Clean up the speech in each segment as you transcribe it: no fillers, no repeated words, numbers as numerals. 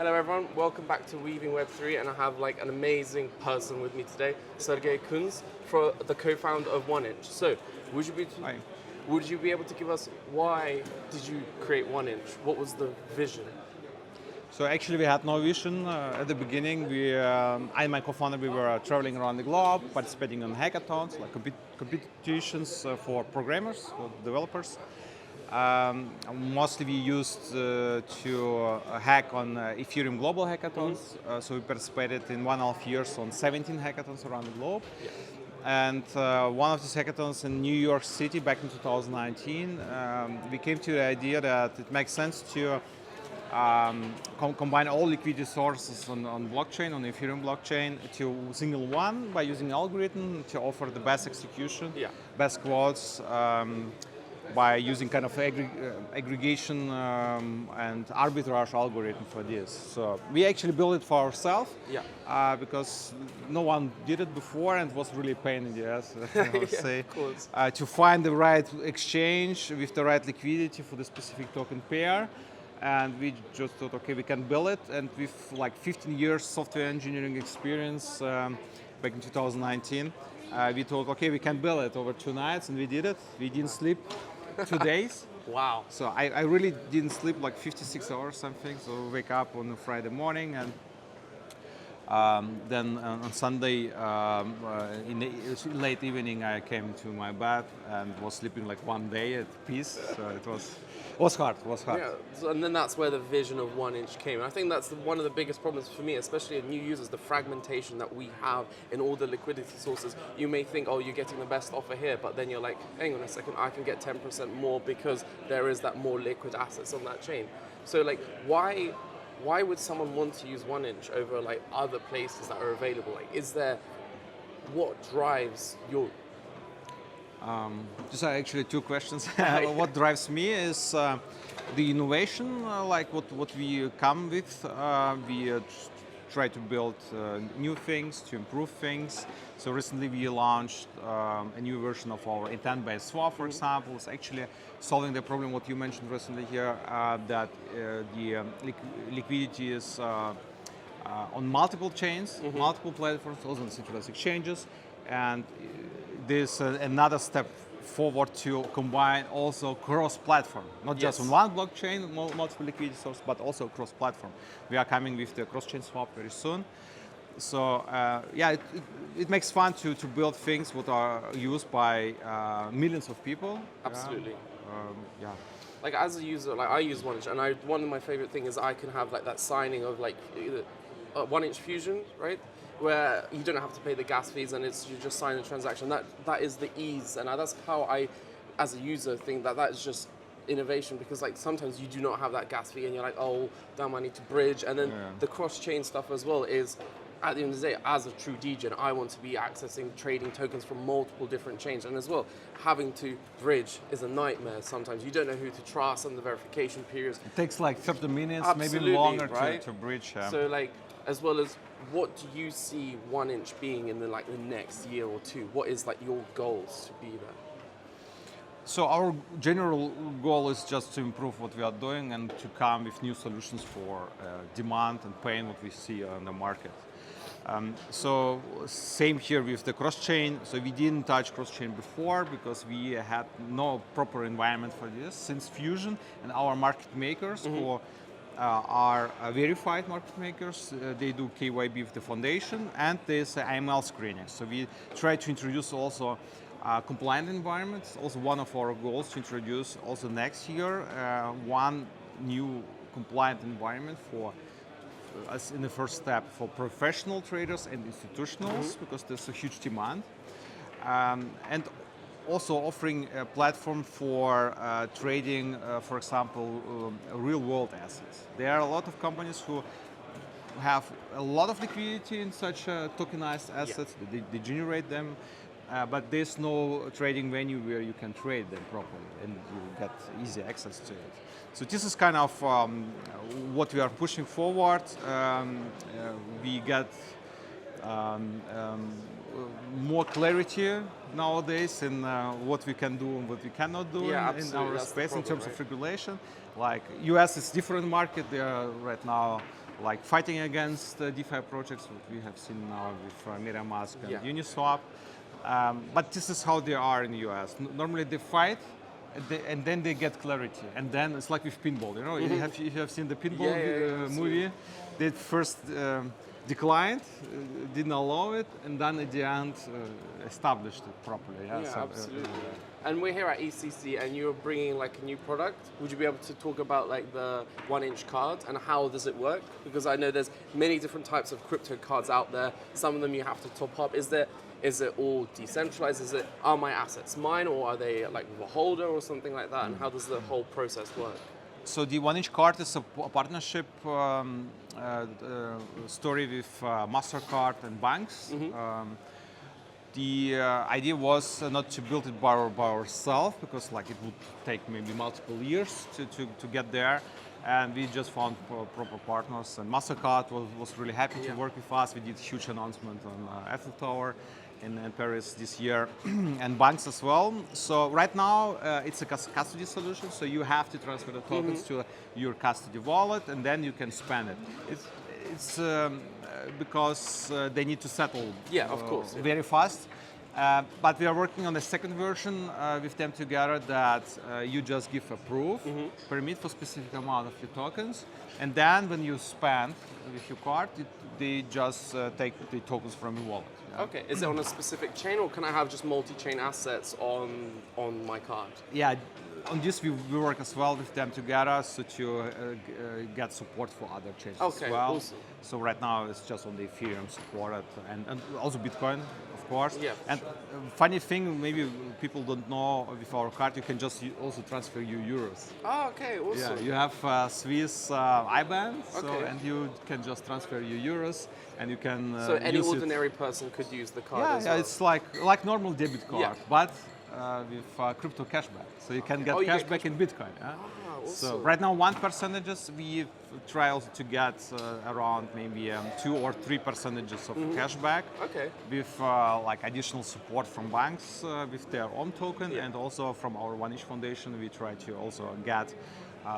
Hello everyone, welcome back to Weaving Web3, and I have like an amazing person with me today, Sergej Kunz, the co-founder of 1inch. So, would you be able to give us why did you create 1inch? What was the vision? So actually we had no vision at the beginning. I and my co-founder, we were traveling around the globe, participating in hackathons, like competitions for programmers, for developers. Mostly we used to hack on Ethereum global hackathons. So we participated in 1.5 years on 17 hackathons around the globe. Yeah. And one of these hackathons in New York City back in 2019, we came to the idea that it makes sense to combine all liquidity sources on blockchain, on the Ethereum blockchain, to single one by using algorithm to offer the best execution, best quotes, by using kind of aggregation and arbitrage algorithm for this. So we actually built it for ourselves because no one did it before, and it was really a pain in the ass, I would say, to find the right exchange with the right liquidity for the specific token pair. And we just thought, okay, we can build it. And with like 15 years software engineering experience back in 2019, we thought, okay, we can build it over 2 nights, and we did it. We didn't sleep 2 days. Wow. So I really didn't sleep like 56 hours something. So wake up on a Friday morning, and then on Sunday in the late evening I came to my bed and was sleeping like 1 day at peace. So it was hard. Yeah, so, and then that's where the vision of 1inch came. And I think that's one of the biggest problems for me, especially in new users, the fragmentation that we have in all the liquidity sources. You may think, oh, you're getting the best offer here, but then you're like, hang on a second, I can get 10% more because there is that more liquid assets on that chain. So like, why would someone want to use 1inch over like other places that are available? Like, what drives your... These are actually 2 questions. What drives me is the innovation, like what we come with. We try to build new things, to improve things. So recently we launched a new version of our intent-based swap, for example. It's actually solving the problem what you mentioned recently here, that the liquidity is on multiple chains, multiple platforms, also on centralized exchanges. And there's another step forward to combine also cross-platform, not just on one blockchain, multiple liquidity source, but also cross-platform. We are coming with the cross-chain swap very soon. So it makes fun to build things that are used by millions of people. Absolutely. Like as a user, like I use 1inch, and one of my favorite things is I can have like that signing of like 1inch fusion, right? Where you don't have to pay the gas fees, and you just sign the transaction. That is the ease, and that's how I, as a user, think that is just innovation, because like sometimes you do not have that gas fee, and you're like, oh, damn, I need to bridge. And then the cross-chain stuff as well is, at the end of the day, as a true degen, I want to be accessing trading tokens from multiple different chains, and as well, having to bridge is a nightmare sometimes. You don't know who to trust, and the verification periods. It takes like 30 minutes, maybe longer to bridge. So like, as well as, what do you see 1inch being in the next year or 2? What is like your goals to be there? So our general goal is just to improve what we are doing and to come with new solutions for demand and pain what we see on the market. So same here with the cross-chain. So we didn't touch cross-chain before because we had no proper environment for this. Since Fusion and our market makers who are verified market makers, they do KYB with the foundation, and there's AML screening. So we try to introduce also compliant environments. Also one of our goals to introduce also next year one new compliant environment for us in the first step for professional traders and institutionals, because there's a huge demand. And also offering a platform for trading, for example, real-world assets. There are a lot of companies who have a lot of liquidity in such tokenized assets. They generate them, but there's no trading venue where you can trade them properly and you get easy access to it. So this is kind of what we are pushing forward. We get more clarity nowadays in what we can do and what we cannot do in our space in terms of regulation. Like US is different market. They are right now like fighting against DeFi projects, what we have seen now with MetaMask and Yeah. Uniswap. But this is how they are in the US. Normally they fight, and then they get clarity. And then it's like with pinball, you know? You have seen the pinball movie? They first declined, didn't allow it, and then at the end established it properly. Yeah, absolutely. And we're here at ETHCC, and you're bringing like a new product. Would you be able to talk about like the 1-inch card and how does it work? Because I know there's many different types of crypto cards out there. Some of them you have to top up. Is it all decentralized? Are my assets mine, or are they like with a holder or something like that? And how does the whole process work? So the 1-inch card is a partnership story with MasterCard and banks. The idea was not to build it by ourselves, because like it would take maybe multiple years to get there. And we just found proper partners, and MasterCard was really happy to work with us. We did a huge announcement on Eiffel Tower in Paris this year, and banks as well. So right now it's a custody solution, so you have to transfer the tokens to your custody wallet, and then you can spend it. It's because they need to settle of course, very fast. But we are working on a second version with them together that you just give a proof, permit for specific amount of your tokens, and then when you spend with your card, they just take the tokens from your wallet. Yeah? Okay, is it on a specific chain, or can I have just multi-chain assets on my card? Yeah, on this we work as well with them together, so to get support for other chains as well. Awesome. So right now it's just on the Ethereum supported, and also Bitcoin, of course. Yeah, and funny thing, maybe people don't know, with our card you can just also transfer your euros. Oh, okay, awesome. Yeah, you have Swiss IBAN, and you can just transfer your euros, and you can so any use ordinary person could use the card as yeah, well. it's like normal debit card, but with crypto cashback. So you can get cashback in Bitcoin. Yeah? Awesome. So right now 1%, we try also to get around maybe 2 or 3% of cashback. Okay. With like additional support from banks with their own token, and also from our 1-inch foundation, we try to also get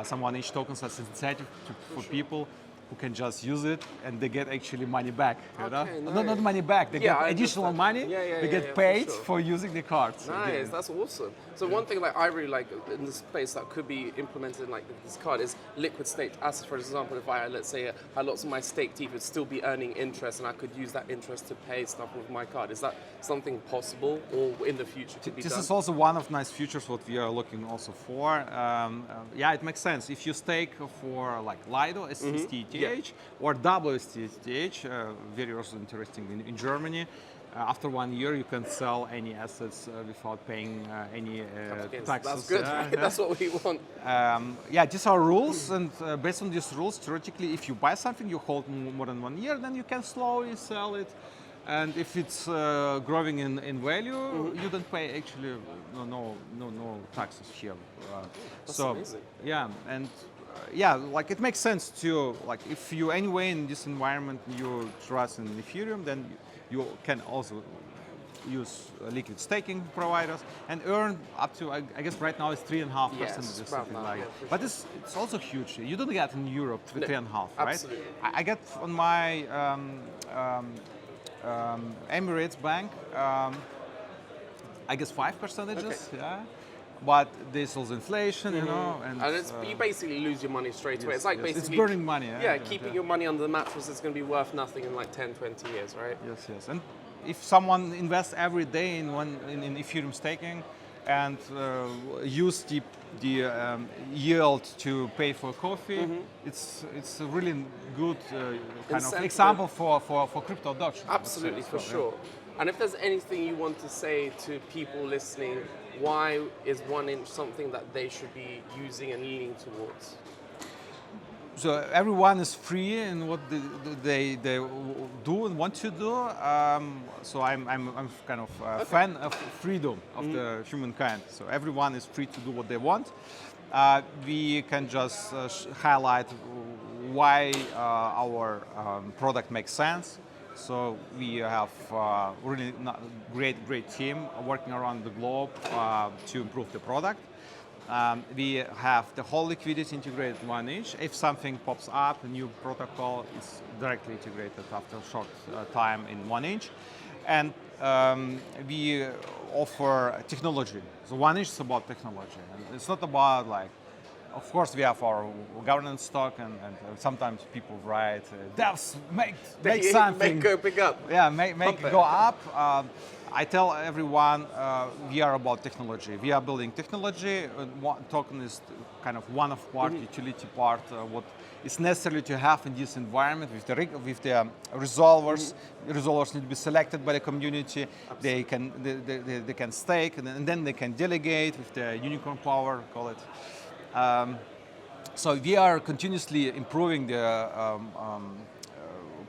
some 1-inch tokens as incentive for people who can just use it, and they get actually money back. You know? Nice. Not money back, they get additional money, they get paid for using the cards. Nice, that's awesome. So one thing like I really like in this space that could be implemented in like this card is liquid staked assets. For example, if I, let's say, had lots of my staked ETH, would still be earning interest, and I could use that interest to pay stuff with my card. Is that something possible, or in the future to be done? This is also one of nice features what we are looking also for. Yeah, it makes sense. If you stake for like Lido, STETH, or double STETH, very also interesting in Germany. After 1 year, you can sell any assets without paying any taxes. That's good. That's what we want. Yeah, these are rules, and based on these rules, theoretically, if you buy something, you hold more than 1 year, then you can slowly sell it. And if it's growing in value, you don't pay actually no taxes here. That's amazing. Yeah, and yeah, like it makes sense to, like, if you anyway in this environment you trust in Ethereum, then you can also use liquid staking providers and earn up to, I guess right now it's 3.5% or something like that. But it's also huge. You don't get in Europe 3.5, right? Absolutely. I get on my Emirates bank, I guess 5%, yeah. But there's also inflation, you know, and it's, you basically lose your money straight away. It's like basically it's burning money. Yeah, keeping your money under the mattress is going to be worth nothing in like 10, 20 years, right? Yes. And if someone invests every day in Ethereum staking and use the yield to pay for coffee, it's a really good kind of example for crypto adoption. Absolutely, for sure. And if there's anything you want to say to people listening, why is 1-inch something that they should be using and leaning towards? So everyone is free in what they do and want to do. So I'm kind of a fan of freedom of the humankind. So everyone is free to do what they want. We can just highlight why our product makes sense. So we have really great team working around the globe to improve the product. We have the whole liquidity integrated in 1inch. If something pops up, a new protocol is directly integrated after a short time in 1inch. And we offer technology. So 1inch is about technology. And it's not about like, of course we have our governance stock and sometimes people write, devs, make something. Make go big up. Yeah, make it go up. I tell everyone we are about technology. We are building technology. Token is kind of one of part, utility part, what is necessary to have in this environment with the resolvers. Resolvers need to be selected by the community. They can stake and then they can delegate with the unicorn power, call it. So we are continuously improving the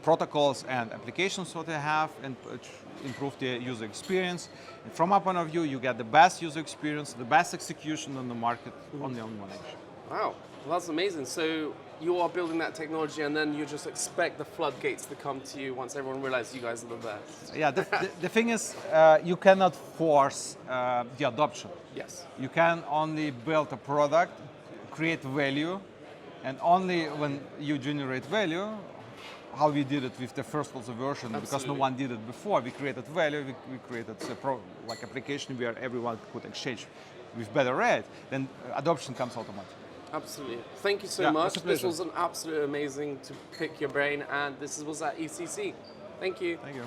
protocols and applications that they have and improve the user experience. And from our point of view, you get the best user experience, the best execution on the market only on 1inch. Wow, well, that's amazing. So you are building that technology and then you just expect the floodgates to come to you once everyone realizes you guys are the best. Yeah, the thing is, you cannot force the adoption. Yes. You can only build a product, create value, and only when you generate value, how we did it with the first version, because no one did it before. We created value, we created like application where everyone could exchange with better rate, then adoption comes automatically. Absolutely. Thank you so much. This was an absolutely amazing to pick your brain, and this was at ETHCC. Thank you. Thank you.